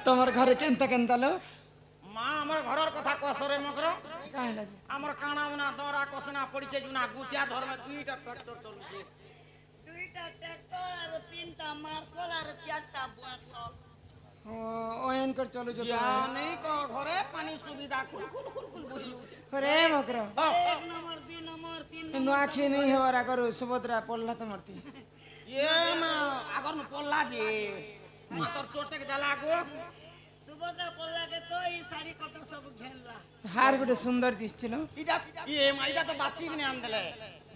তোমার ঘরে কেনতা কেনতা লোক মা আমার ঘরের কথা কসরে মকর কাহিলা যে আমার কানা উনা দরা কসনা পড়িছে জুনা গুচিয়া ধর্মে দুইটা ট্রাক্টর চলছে দুইটা ট্রাক্টর আর তিনটা মার্শাল আর চারটা বুয়ারশাল ও ওয়েন কর চলু যে জানি ক ঘরে পানি সুবিধা খুল খুল খুল খুল বলি হচ্ছে রে মকর এক নম্বর দুই নম্বর তিন নুয়াখি नहीं হওয়ার আগর সুভদ্রা পড়লা তো মরতি এ মা আগর ন পড়লা যে মা তোর চোটে দেলা গো সুভদ্রা পল্লাকে তো এই শাড়ি কটা সব ঘেরলা হার গুটে সুন্দর দিছিল ইটা এ মা এটা তো বাসি নে আনদেলে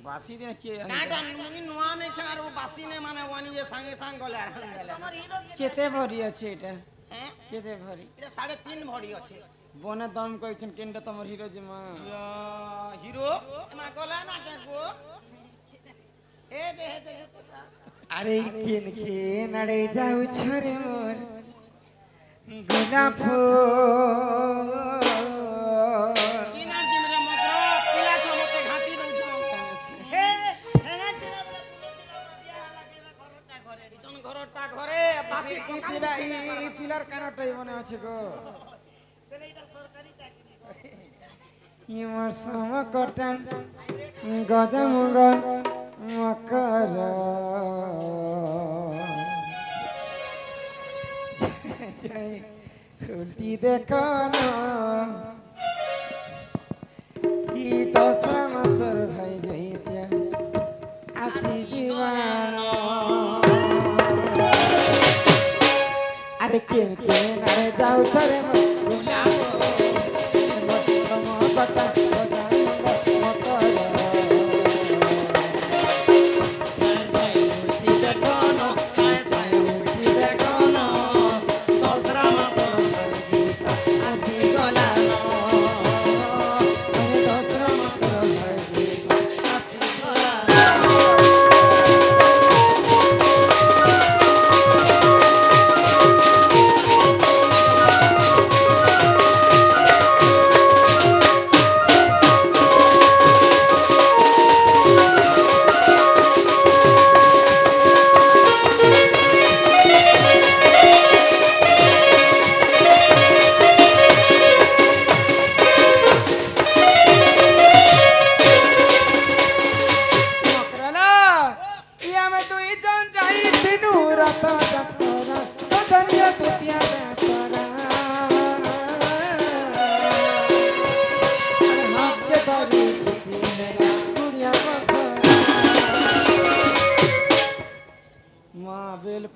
বাসি দিন কি কাটা নুনি নোয়া নে খার ও বাসি নে মানে ওনি যে সঙ্গে সঙ্গ গলে আনদেলে তোমার হিরো কেতে ভরি আছে এটা হ্যাঁ কেতে ভরি এটা 3.5 ভরি আছে বনে দম কইছেন কেনটা তোমার হিরো যে মা হিরো মা গলা না কে গো এ দে দে আরে কেন কে নড়ে যাও ছরে মোর গোলাপ কিনার দিন রে মকরা পিলা চমতে ঘাটি দউছ হে হে দিলা বলে পুরো দিলা বিয়া লাগাইবা ঘরটা ঘরে ইতন ঘরটা ঘরে বাসি এই পিলা এই পিলার কানাটাই মনে আছে গো বলে এটা সরকারি চাকরি ইমর সমকটন গজমুগ মকর উল্টি দেখো ই দশ মাসর ভাই যাইতে আসি জীবন আরে কেন কেন আরে যাও ছরে গোলাপ সমকটন গজমুগ মকর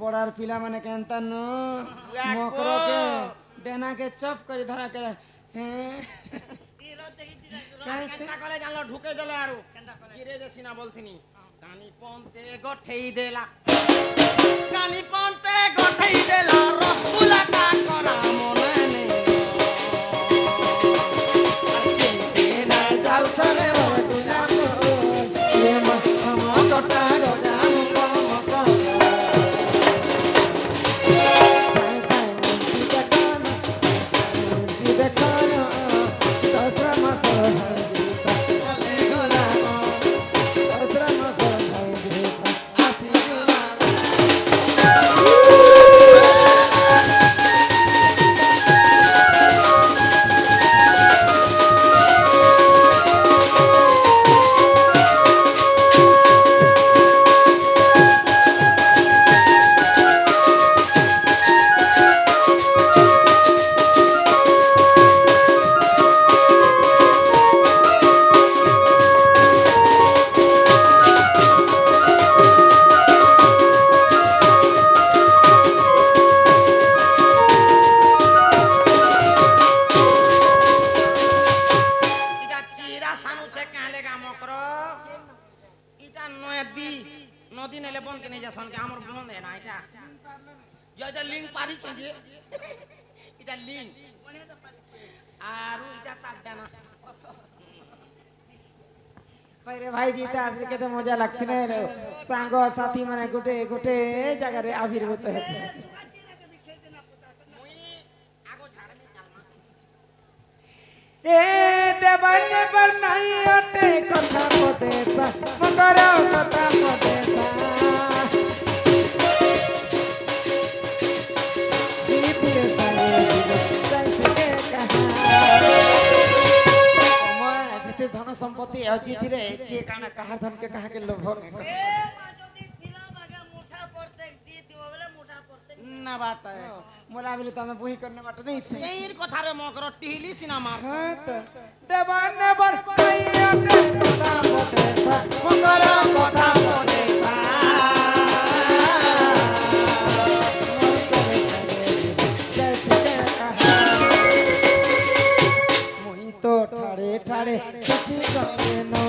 पड़ार पिला माने केनता न मकरो के बेना के चप करी धरा के हैं হিরো দেখি দিলা कैसे কেনটা কলে জানলো ঢুকে দিলে আরো গিরে দেছি না বলছিনি কানি পন্তে গঠেই দেলা কানি পন্তে গঠেই দেলা রসগুলা কা করা মনে নেই ना जाऊ छरे मोर गुलाब ये मत समकटा गजा मुको নদী নেলে বন কেনে যাসন কে আমার বন দে না এটা যেটা লিঙ্ক পারিছে যে এটা লিঙ্ক আর এটা তার দেনা पहले भाई जीते आसले के तो मजा लगसी ने सांग साथी माने गुटे गुटे जगह रे आविर्भूत है ए देवन पर नहीं अटे कथा पदेसा मगर कथा पदेसा दीपिर सारे ଏତେ ଧନ ସମ୍ପତ୍ତି ଅଛି ଥିରେ କିଏ କାଣା କାହାର ଧନ କେ କାହା କେ ଲୋଭ କେ ଏ ମା ଯଦି ଥିଲା ବାଗା ମୁଠା ପ୍ରତ୍ୟେକ ଦିଥିବ ବୋଲେ ମୁଠା ପ୍ରତ୍ୟେକ না বাটা মোলা বলি তুমি বহি করনে বাট নেই সে এই কথারে মকর টিহিলি সিনা মার হ্যাঁ তো দেবান নেবার পাইয়াতে কথা বটে মঙ্গল কথা বটে মুই তো ঠাড়ে ঠাড়ে সখী সঙ্গে না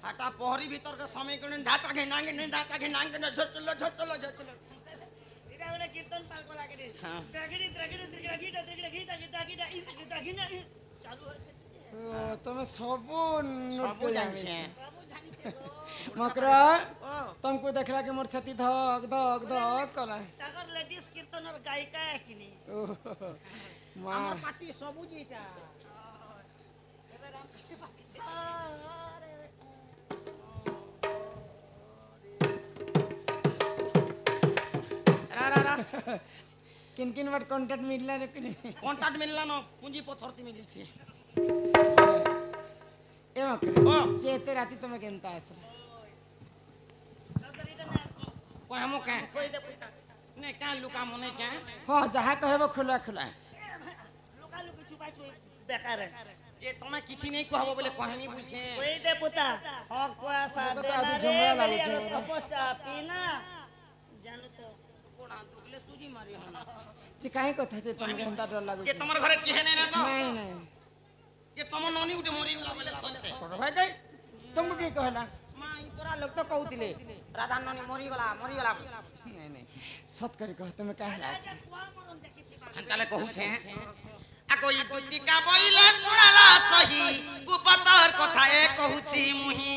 হাটা পহরি ভিতর কে সময় কোন ধাতা ঘে নাঙ্গে নে ধাতা ঘে নাঙ্গে নে ঝচলো ঝচলো ঝচলো এটা বলে কীর্তন পালকো লাগে রে হ্যাঁ। দ্রাগিড়ি দ্রাগিড়ি দ্রাগিড়া দ্রাগিড়া গীতা গীতা গীতা দ্রাগিড়া চালু হচ্ছে তুমি সবু সবু জানছে বাবু জানিছে গো মকরা ও तुमको देखला के मोर छाती धक धक धक कला তাগর লেডিস কীর্তনের গায়িকা কিনি মা আমার পাটি সবুজ এটা এবার রাম কাছে বাকিছে রা রা রা किन किन बार कांटेक्ट मिलला रे किन কন্টাক্ট মিললা ন পুঁজি পথরতি মিলিছে ए मकरा ও जे एते राती तुम केनता आस নতরিটা না কই হামু কে কই দে পয়সা নে কা লুকা মনে কে हां जहा कहबो खुला खुला লোকা লোক ছুপাই ছুই বেকার যে তুমি কিছু নেই কহবো বলে কহেনি বুঝছে কই দে পুতা হক পয়সা তো দে আজ না ঝগড়া রে লাগুছে। বলি কপচা পিনা জানো তো কোড়া দুগলে সুজি মারি হনা जे काहे कथा जे तुम केनता डर लागु যে তোমার ঘরে কি হেনে না তো नहीं नहीं যে তোমার ননি উঠে মরি গলা বলে চলতে करो भाई कई तुमको की कहला মা ই তোরা লোক তো কହୁଥିଲେ রাধা ননি মরি গলা नहीं नहीं सत करी कह तुम कहला आस কুয়া মরন দেখিবা খান্তালে কহুছে আকো ই দুতিকা বইলে চুড়ালা চহি কুপতর কথায়ে কহুছি মুহি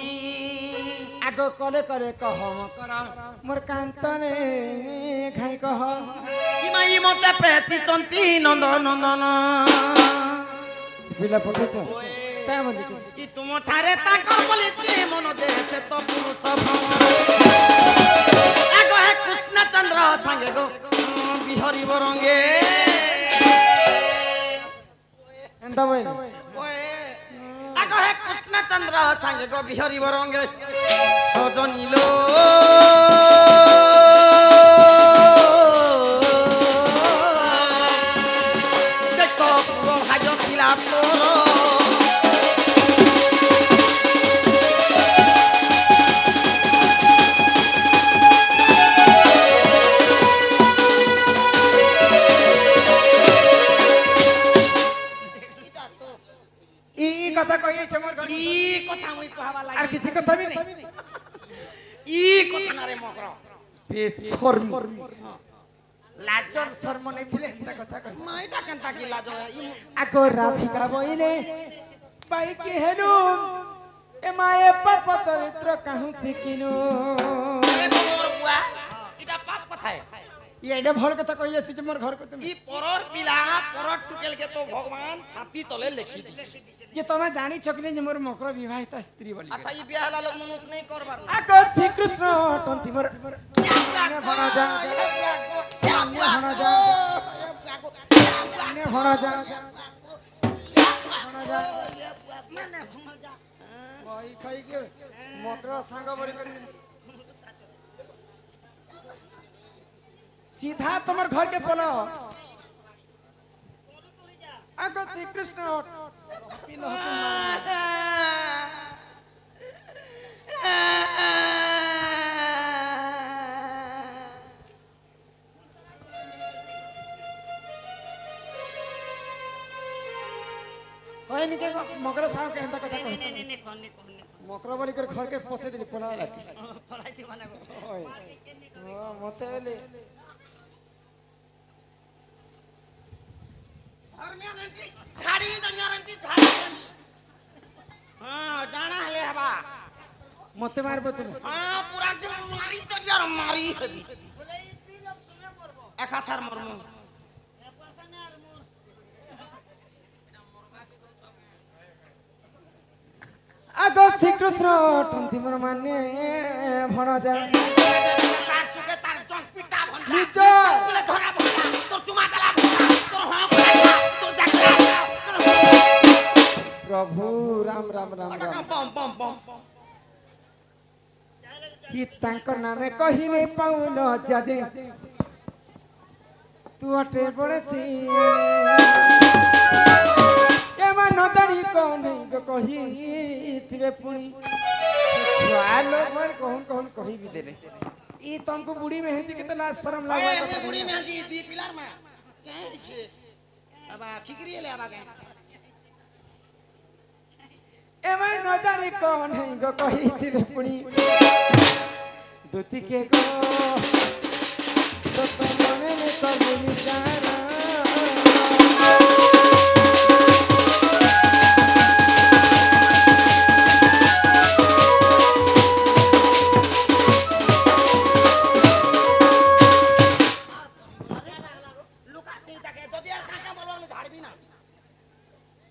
आगो कले करे कह मकरा मोर कांतने खाई कह কি মাই মতে পেচি তন্তি নন্দ নন্দন पिला पकेछ काय बोली कि কি তুম ঠারে তাকর বলিছি মন দেছে তো পুরুষ ভ্রমর আগো হে কৃষ্ণ চন্দ্র সাঙ্গে গো বিহরি বরঙ্গে एंदा बोल আগো হে কৃষ্ণ চন্দ্র সাঙ্গে গো বিহরি বরঙ্গে সজনিল দেখো পুরো ভাজ ଥିଲା তোর ई कथा कहि छ मोर घरी ই কথা মুই কহাবা আর লাগি কিছু কথা भी नहीं ই কথা না রে মকর बेशर्म लाजन शर्म नहीं थिले एंता कथा कहि মাইটা কেনতা কি লাজ ই आगो राधिका बोइले पाई के हेनु ए माए पाप चरित्र काहू सिकिनु মোর বুয়া এটা পাপ কথায় ये एडे भल कथा कहि आसी छ मोर घर को तुम ই পরর পিলা পরর টুকেল কে তো ভগবান ছাতি তলে লিখি দি जे तमा जानी छकने जे मोर मकर विवाहित स्त्री बोली আচ্ছা ই বিয়া হলা লোক মনুষ নেই করবার आगो श्री कृष्ण टंती मोर ने भण जा ने भण जा ने ଭଣଜା ମାନେ ଭଣଜା କହି ଖାଇକି ମଟର ସାଙ୍ଗ ବରି କରି सीधा तुम्हार घर के पलो आगो श्री कृष्ण कोई नहीं के मकर साहब के अंदर कथा कह मकर बोली कर घर के पसे दिली पला लागे पढ़ाई माने ओए मते ले झाड़ी दंगारंती झाड़ी हां जाना हले हवा मते मारबो तुम हां पूरा दिन मारी तो यार मारी हबी बोले ई तीन लोग सुने पड़बो एक हाथर मरमु ए पैसा ने आर मोर आगो श्री कृष्ण टंती मोर माने भणजा तार सुके तार जंग पिटा भंता निचो बोले धरा भंता तोर चुमा गला भंता तोर हां तोर देखला प्रभु राम राम राम राम बम बम बम ही तांकर नामे कहि नहीं पाउन जाजे तू अटे बड़े सी ए मा न जानी कौन नहीं गो कहि तिबे पुणी छुआ लोग मन कौन कहि भी देले ई तुमको बुढ़ी में है कितना लाज शर्म ए लागे मैं बुढ़ी में जी दी पिलर में के छे अब खिकरी ले आबा के ए मा न जानी कौन है गो कहि तिबे पुणी दुती के गो तो मने में कर विचार लुका से जाके जदी यार काका बोलले झाड़बी ना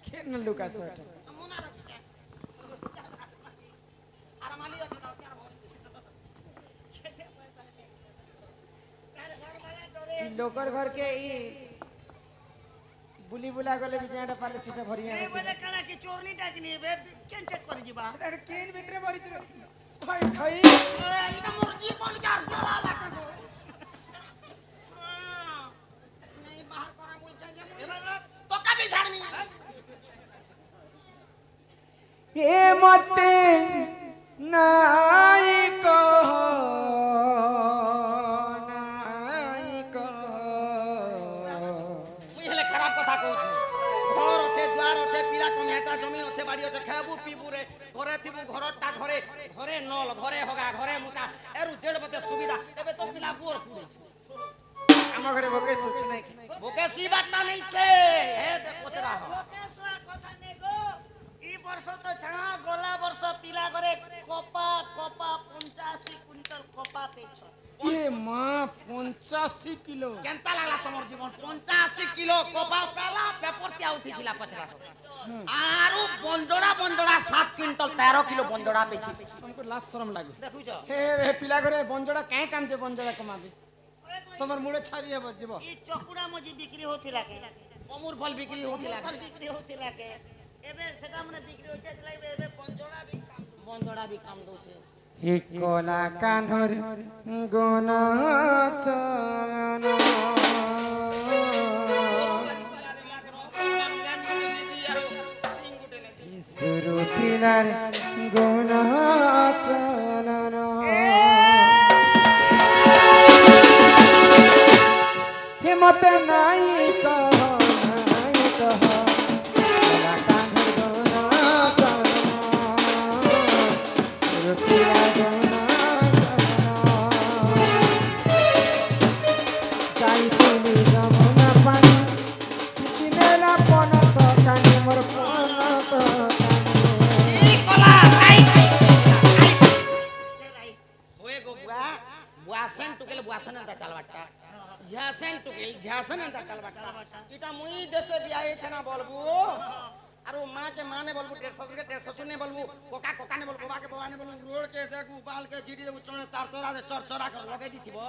खेन लुका सट मुना रखी आर माली अछि दाओ क्या भोली लोकर घर के ई बुली बुला गले बिजाडा पाले सीटा भरिया ए बोले कला की चोरनी डाकनी बे केन चेक कर जीबा अरे केन भीतर भरि छ भाई खाई ए इटा मुर्गी बोल के आर जोला लागे नहीं बाहर करा मुई चाहिए तो कभी झाड़नी ए मते नाई को हेले खराब कथा कहू छ घर আছে द्वार আছে पिला कोनेटा जमीन আছে बाड़ी আছে खाबू पीबू रे घरे थिबू घरटा घरे घरे नल घरे होगा घरे मुता एरु जेड बते सुविधा एबे तो पिला बोर कुडे हम घरे बके सोच नहीं बोके सी बात ना नहीं से हे दे कोचरा हो लोकेशवा कथा ने गो ई वर्ष तो छणा गोला वर्ष पिला करे कपा 85 क्विंटल कपा पेछ ये मां 85 किलो केनता लागला तमर जीवन 85 किलो कोपा पेला पेपर त्या उठी थिला पचरा आरु बंजोड़ा 7 क्विंटल 13 किलो बंजोड़ा पेछि हमको लाज शर्म लागे देखु छ हे पिला घरे बंजोड़ा काहे काम जे बंजोड़ा कमाबे तमर मुड़े छाबी है बजबो ई चकुड़ा मजी बिक्री होथिला के अमूर फल बिक्री होथिला फल बिक्री होथिला के एबे सेटा मने बिक्री होचे दिलाई एबे बंजोड़ा भी काम दो छे हे कोला कान्हर गोना चरण सुरु तिलार गोना चरण हे मते नाई कह कोला कान्हर गोना चरण सुरु तिलार गोना चरण जाई तुली जमुना पानी चिनेला पन तो कानी मोर पन तो ई कोला आई होए गो बुआ बुआसन टुकेले बुआसन अंता चलबाटा झासन टुकेल झासन अंता चलबाटा इटा मुई देशे बियाहे छना बोलबू आरो मां के माने बोलबू टेर ससुर के टेर ससुर ने बोलबू कोका कोका ने बोलबू बाबा के बाबा ने बोलबू रोड के देखू बाल के जीडी देबू चणे तार तोरा से चर चरा कर लगे दिथिबो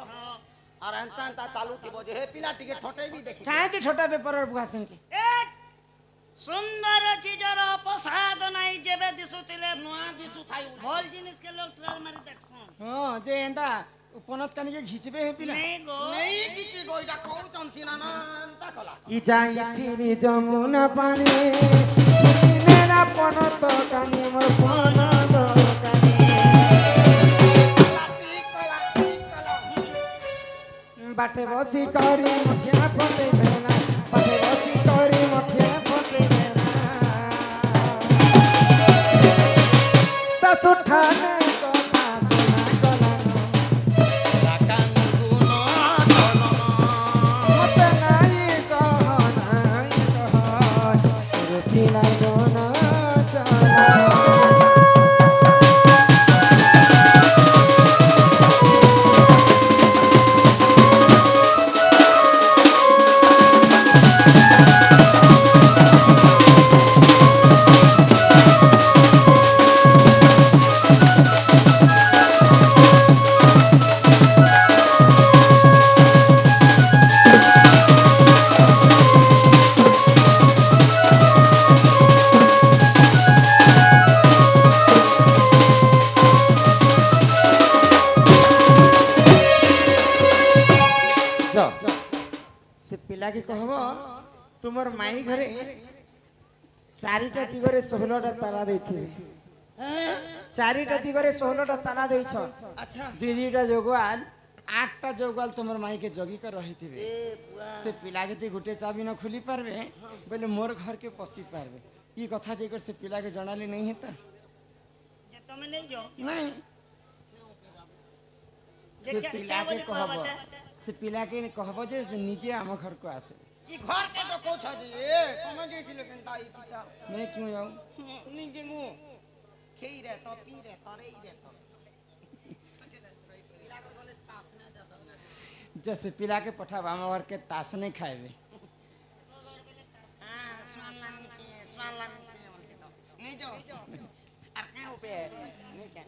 আর এন্তা এন্তা চালু থিব যে হে পিলা টিকে ঠটে বি দেখি কাहे तू छोटा पेपर बुआसन के এ সুন্দর চিজর প্রসাদ নাই যেবে দিশুতিলে নুয়া দিসু থাই ভল জিনিস কে লোক ট্রাল মারি দেখছন हां जे एंदा पनत कानी के घिचबे हे पिला নেই গো নেই কিছু গইটা কও চনছি না এন্তা কলা ই যাই থিরি যমুনা পানি মেরা পনত কানি মোর পনত কানি কলা ঠিক কলা ঠিক কলা बाटे बसी करी मुठिया फटे देना बाटे बसी करी मुठिया फटे देना ससुर ठाने कथा सुना गलानो রাকান গুণ চলন मत नाई कह सुरती लागो ना चला से पिला के कहब तुमर माई घरे चारिटा दिगरे 16टा ताला देथिबे चारिटा दिगरे 16टा ताला देइछ अच्छा दुईटा जोगवाल 8टा जोगवाल तुमर माई के जगी कर रहिथिबे ए बुआ से पिला के गुटे चाबी न खुली पारबे बोले मोर घर के पसी पारबे ई कथा जेकर से पिला के जणाली नहीं है त যে তুমি নেই যাও नहीं से पिला के कहब से पिला के कहब जे निजे हम घर को आसे ই ঘর কে ডকৌ ছ যে তুমি যাইছিল কেনতা ইতিটা मैं क्यों जाऊं নি গেমু খেই রে তো পি রে তরেই রে তো जैसे पिला के पठाब हम और के तास नहीं खाएबे হ্যাঁ সোয়ালা নিচে বলতে তো নি যাও আর কে উপে নি কে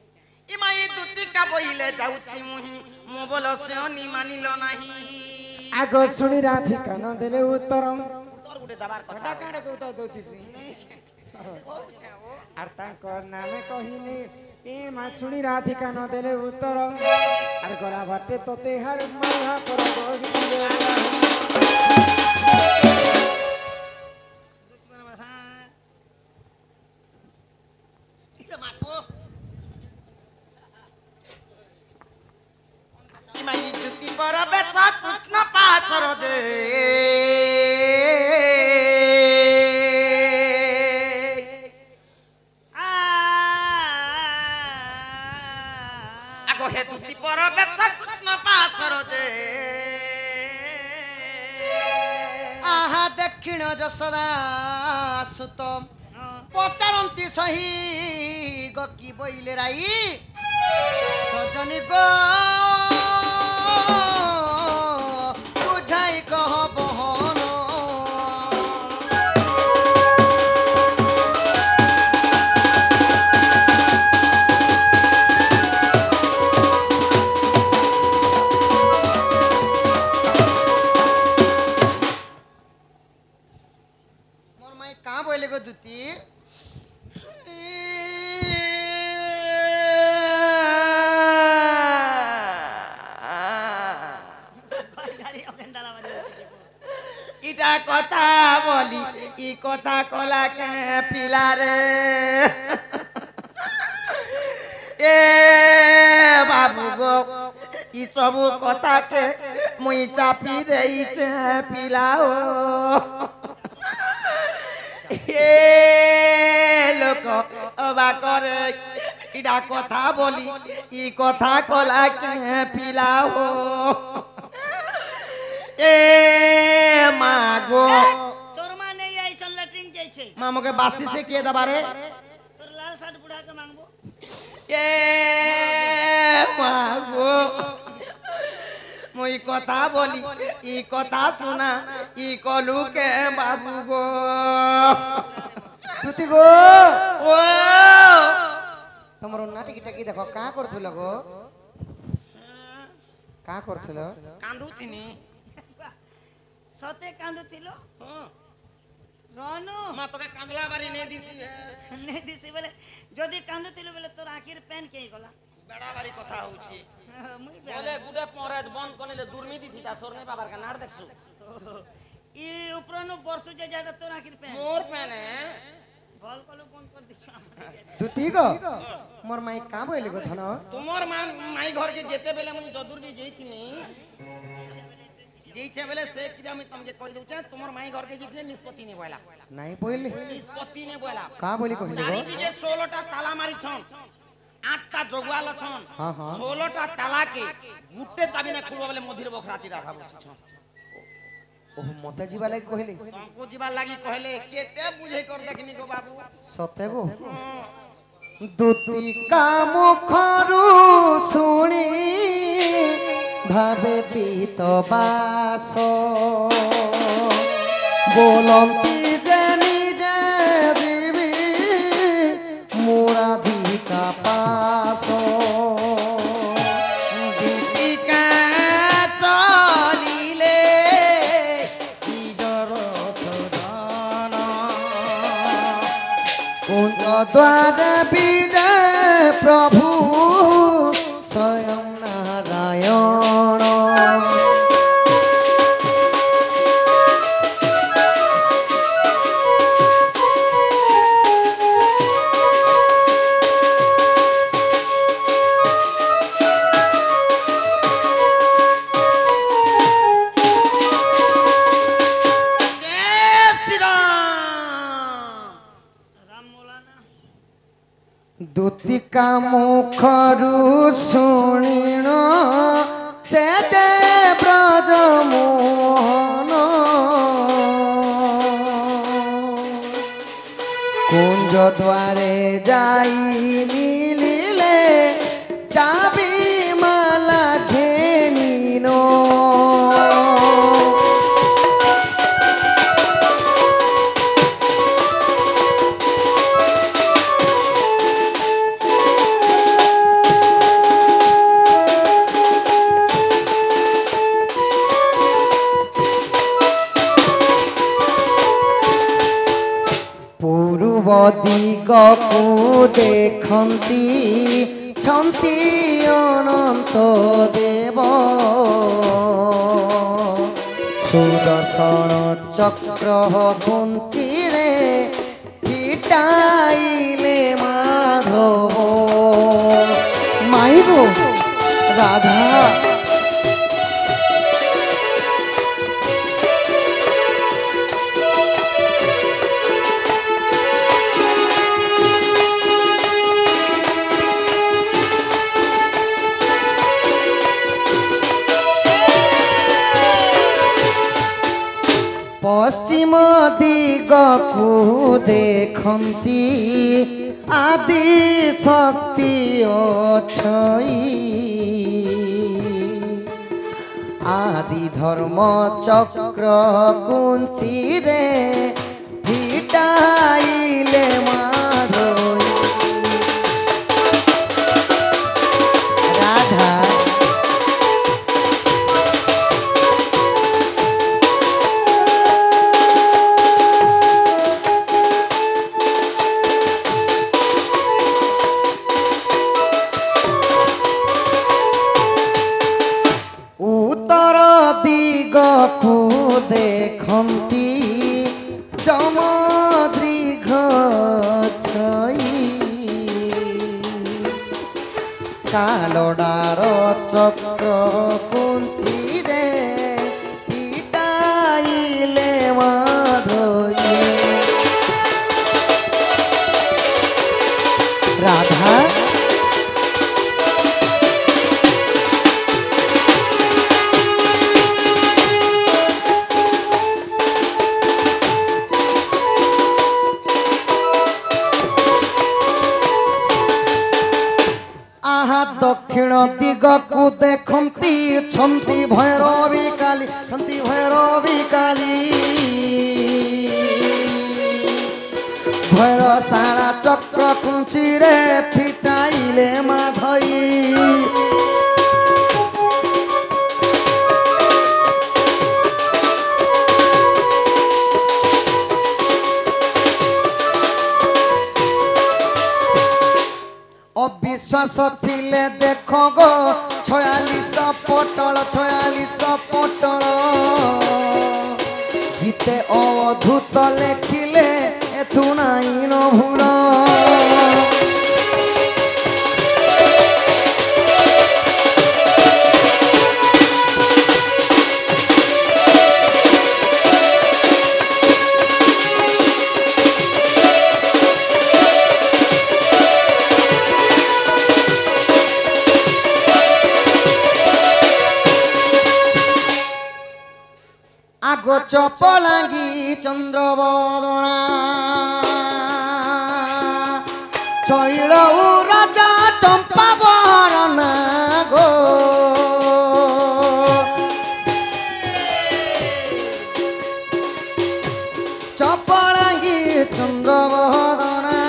ইমাই দুতি কা বইলে যাউছি মুহি মো বল সে নি মানিল নাহি आगो सुनी राधी कान देले उत्तरम তোর গুটে দাবার কথা कथा काडे को तो दोतीसी কইছে ও आर तांकर नामे कहिनी ए मा सुनी राधी कान देले उत्तर आर गला बाटे तते हर माला पर गोगी ইসে মাথো ইমাই দুতি পর বেচা কৃষ্ণ পাচর যে আগো হে দুতি পর বেচা কৃষ্ণ পাচর যে আহা দক্ষিণ যশোদা সুত পচারন্তি সহি গকি বইলে রাই সজনী গো বুঝাই কহ বহন মোর মাই কাঁ বইলে গো দুতি ইটা কথা বলি ই কথা কলা কে পিলারে এ বাবু গো ই সবু কথা কে মুই চাপি দেইছে পিলাও এ লোক অবা করে ইটা কথা বলি ই কথা কলা কে পিলাও এ মাগো তোর মা নেই আই চল ল্যাট্রিন যাইছে মামকে বাসি সে কে দবারে তোর লাল শার্ট বুড়াকে মাংবো এ মাগো মই কথা বলি ই কথা শোনা ই কলু কে বাবু গো দুতি গো ও তোমার নাটি টাকি দেখো কা করথুল গো का करथिलो कांदुथिनी सते कांदुथिलो हां रहनु मा तोके कांदला बारी नहीं दिसी है नहीं दिसी बोले जदी कांदुथिलो बोले तोर आखिर पेन के गला बड़ा बारी कथा होची मुई बोले गुडे परेज बंद कोनेले दुर्मिति थी ता सोरने बाबार का नाड़ देखसु ई उपरनु बरसु जे जाटा तोर आखिर पेन मोर पेने भल कलु बंद कर दिछ दुती गो मोर माई का बोले गो धन तुमर माई घर के जेते बेले मुई जदुर भी जईथिनी जेइछे बेले से किदा मैं तुमके कहि दउछे तुमर माई घर के जितने निष्पत्ति ने बोला नहीं बोले निष्पत्ति ने बोला का बोली कहि चारि गो दिजे 16 टा ताला मारी छन 8 टा जगवाल छन हां हां 16 टा ताला के गुट्टे चाबी ने खुलबा बेले मधिर बखराती राखा बसी छन ओह मते जीवा लागि कहले तुमको जीवा लागी कहले केते बुझे कर देखनी गो बाबू सते गो दुती का मुखरु सुनी भावे पीत बास बोलंती जे निजे बीबी मुराधिका पास दीपिका चलिले सीजर सदन कुंज द्वार बीजे प्रभु स्वयं नारायण दुतिका मुखरु सुनिण से जे ब्रज मोहन कुंज द्वारे जाई मिलिले चाबी माला घेनिनो पूर्व दिगकु देखन्ति छन्ति अनन्त देव सुदर्शन चक्र कुञ्चिरे फिटाइले माधव माइगो राधा पश्चिम दिगकु देखन्ति आदि शक्ति अछई आदि धर्म चक्र कुञ्चिरे फिटाइले माधोई राधा उत्तर दिगकु देखन्ति जमदृघ छई कालोडार चक्र कुञ्चिरे पिटाइले माधोई राधा दक्षिण दिगकु देखन्ति छन्ति भैरवी काली छन्ति भैरवी काली भैरवशाला चक्र कुञ्चिरे फिटाइले माधई विश्वास थिले देखो गो 46 पटल गीते अवधूत लेखिले एथु नाई न भूल आगो चपलांगी चंद्रबदना चैल राजा चंपा बरना गो चपलांगी चंद्रबदना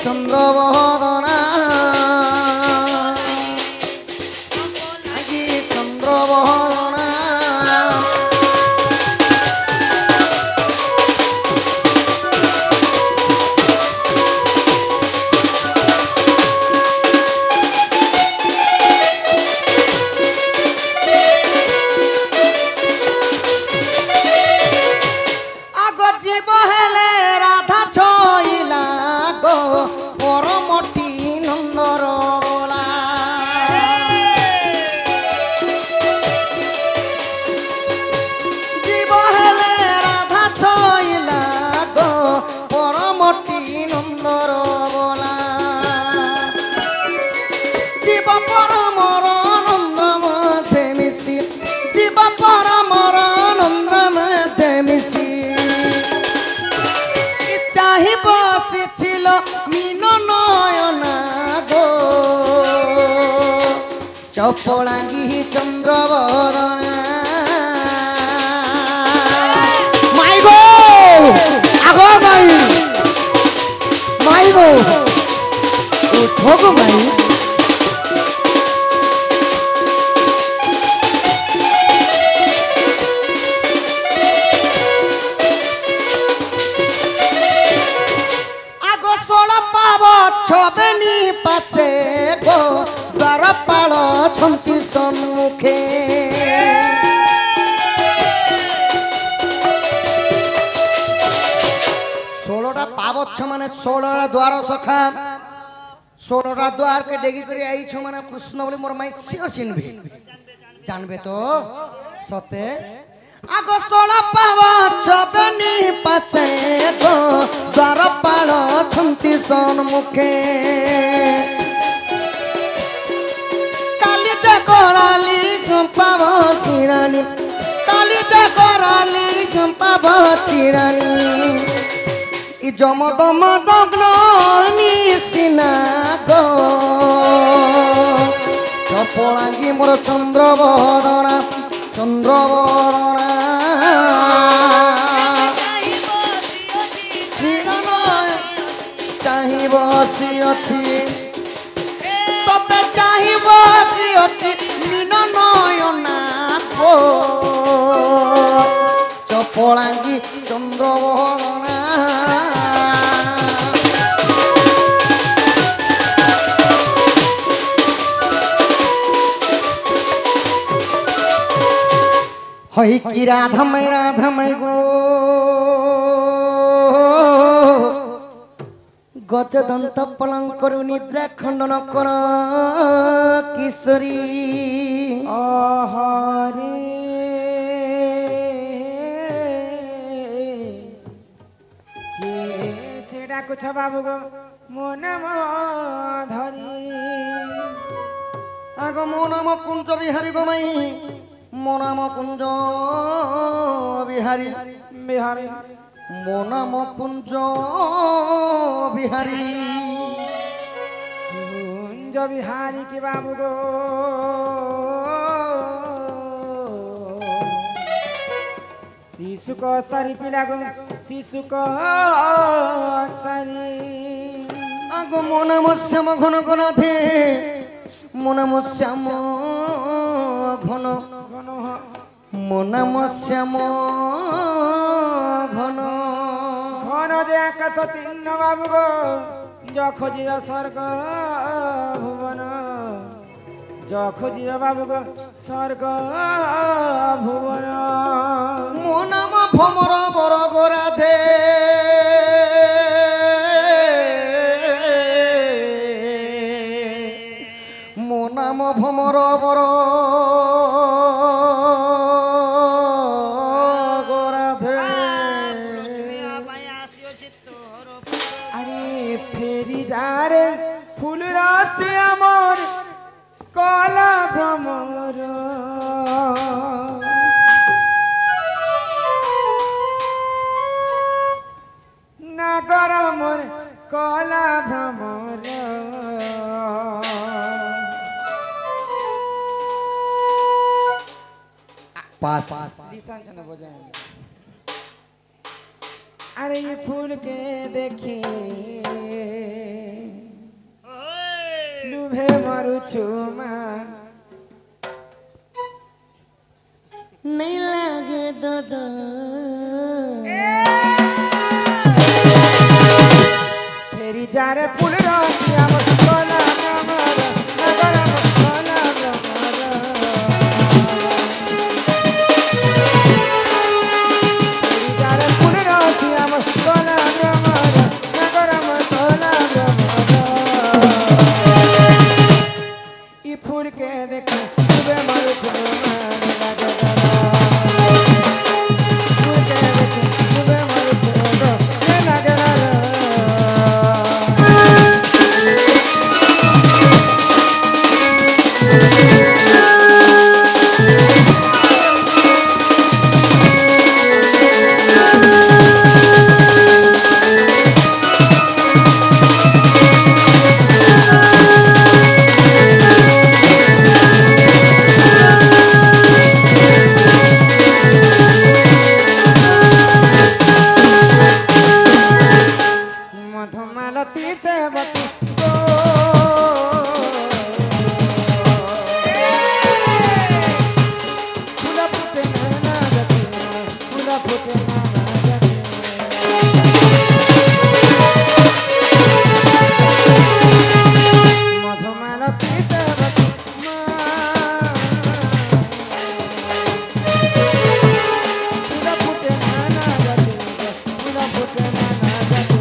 चंद्रबदना चंद्रबदना आग जीव हेले राधा छईला गो परमटी नंदर जीव हेले राधा छईला गो परमटी नंदर बोला जीव परमर नंद मध्य मिशी जीव परमर नंद मध्य मिशी चाहि बसिছিল मीन नयना गो चपलांगी चंद्रबदना माई गो आगो माई गो उठो गो माई छबेनी पासे गो द्वारपाल छंती सम्मुखे षोलटा पावछ माने 16 द्वार सखा 16 द्वार के डेगी करी आई छ माने कृष्ण बोली मोर माई सिओ चिन्हबे जानबे तो सते आगो 16 पावछ बनी पासे गो द्वारपाल छंती सम्मुखे काली जे कराली पावती रानी काली जे कराली पावती रानी इ जमदम दग्न निसिना गो चपलांगी मोर चंद्रबदना चंद्रबदना चाहि बसी अच्छी तते चाहि बसी अच्छी मीन नयना गो चपलांगी चंद्रबदना हई की राधमय गो गजदंत पलंकर निद्रा खंडन कर किशोरी आहारे के ডাকুছ বাবু গো মো নাম ধরি আগ মো নাম কুঞ্জ বিহারী গো মাই মো নাম কুঞ্জ বিহারী বিহারি মো নাম কুঞ্জ বিহারী কুঞ্জ বিহারি কি বাবু গো শিশু কসারি পিলা গো শিশু কসারি আগ মো নাম শ্যাম ঘন গণাধে মো নাম শ্যাম ঘন ঘন মো নাম শ্যাম ঘন ঘন যে আকাশ চিহ্ন বাবু গো যখোজিয়া স্বর্গ ভুবন যখোজিয়া বাবু গো স্বর্গ ভুবন মো নাম ভমর বর গোরাধে মো নাম ভমর বর গোরাধে আরে ফেরি যারে ফুল রাশি আমার কলা ভ্রমর নাগর মোর কলা ভ্রমর पास दिशान छन बजाए अरे ये फूल के देखे लुभे मारू छुमा नहीं लगे डर फेरी जारे फूल रसिया मत कोला भ्रमर नगर मत कोला भ्रमर फेरी जारे फूल रसिया मत कोला भ्रमर नगर मत कोला भ्रमर ई फूल के देखे डूबे मारू छुमा लगे डर फूल के देखे डूबे मारू छुमा लगे डर मधुमालती से बती गो फूला फूटे ना जती फूला फूटे ना जती मधुमालती से बती फूला फूटे ना जती फूला फूटे ना जती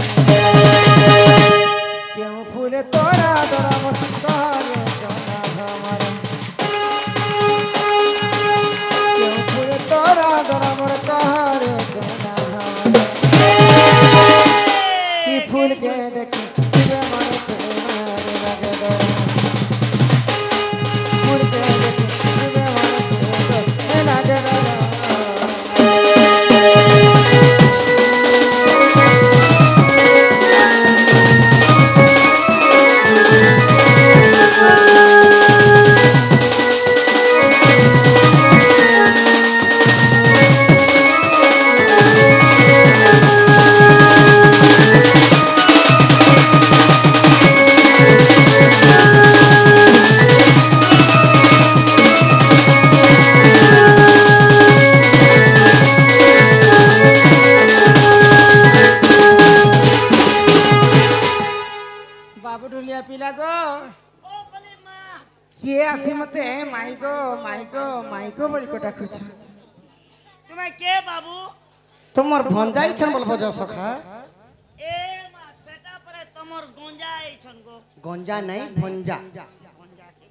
क्यों फूले तोरा तोरा मत काले जोना भमर क्यों फूले तोरा तोरा मत काले जोना भमर ई फूल के देखी तुझे मन छेना लगे डर फूल के देखी तुझे मन छेना लगे डर बाबू ढुलिया पिला गो किए आसी मते माइको माइको माइको बड़ी कोटा खुछ तुम्हें के बाबू তোমার ভঞ্জাই ছন বলব যা সখা ए मा सेटा परे तमर गंजा आइछन गो গঞ্জা নাই ভঞ্জা गंजा के